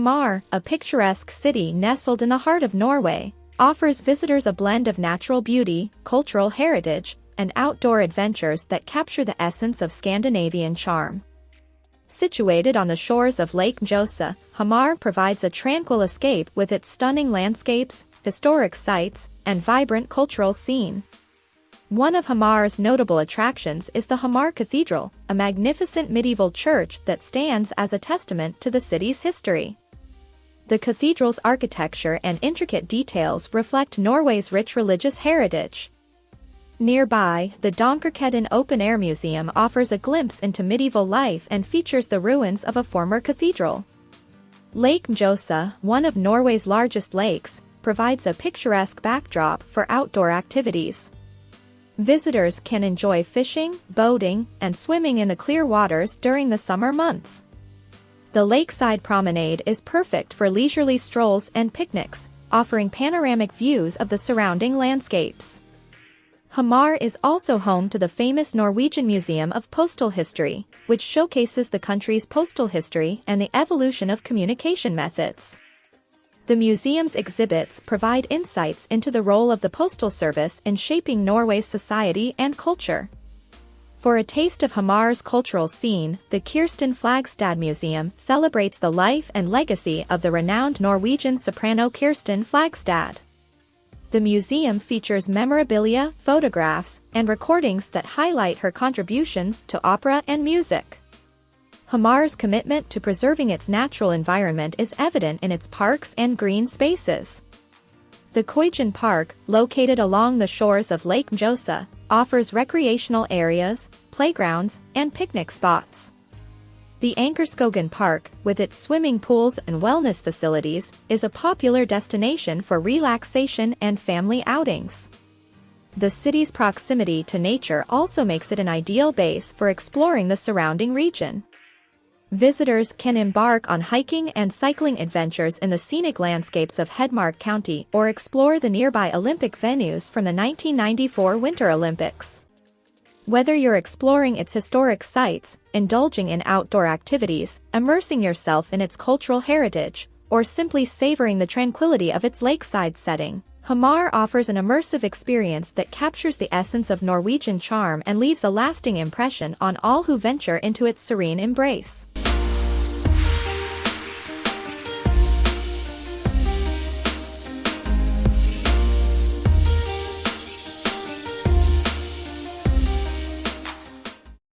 Hamar, a picturesque city nestled in the heart of Norway, offers visitors a blend of natural beauty, cultural heritage, and outdoor adventures that capture the essence of Scandinavian charm. Situated on the shores of Lake Mjøsa, Hamar provides a tranquil escape with its stunning landscapes, historic sites, and vibrant cultural scene. One of Hamar's notable attractions is the Hamar Cathedral, a magnificent medieval church that stands as a testament to the city's history. The cathedral's architecture and intricate details reflect Norway's rich religious heritage. Nearby, the Donkerketten Open-Air Museum offers a glimpse into medieval life and features the ruins of a former cathedral. Lake Mjøsa, one of Norway's largest lakes, provides a picturesque backdrop for outdoor activities. Visitors can enjoy fishing, boating, and swimming in the clear waters during the summer months. The lakeside promenade is perfect for leisurely strolls and picnics, offering panoramic views of the surrounding landscapes. Hamar is also home to the famous Norwegian Museum of Postal History, which showcases the country's postal history and the evolution of communication methods. The museum's exhibits provide insights into the role of the postal service in shaping Norway's society and culture. For a taste of Hamar's cultural scene, the Kirsten Flagstad Museum celebrates the life and legacy of the renowned Norwegian soprano Kirsten Flagstad. The museum features memorabilia, photographs, and recordings that highlight her contributions to opera and music. Hamar's commitment to preserving its natural environment is evident in its parks and green spaces. The Koigen Park, located along the shores of Lake Mjøsa, offers recreational areas, playgrounds, and picnic spots. The Ankerskogen Park, with its swimming pools and wellness facilities, is a popular destination for relaxation and family outings. The city's proximity to nature also makes it an ideal base for exploring the surrounding region. Visitors can embark on hiking and cycling adventures in the scenic landscapes of Hedmark County or explore the nearby Olympic venues from the 1994 Winter Olympics. Whether you're exploring its historic sites, indulging in outdoor activities, immersing yourself in its cultural heritage, or simply savoring the tranquility of its lakeside setting, Hamar offers an immersive experience that captures the essence of Norwegian charm and leaves a lasting impression on all who venture into its serene embrace.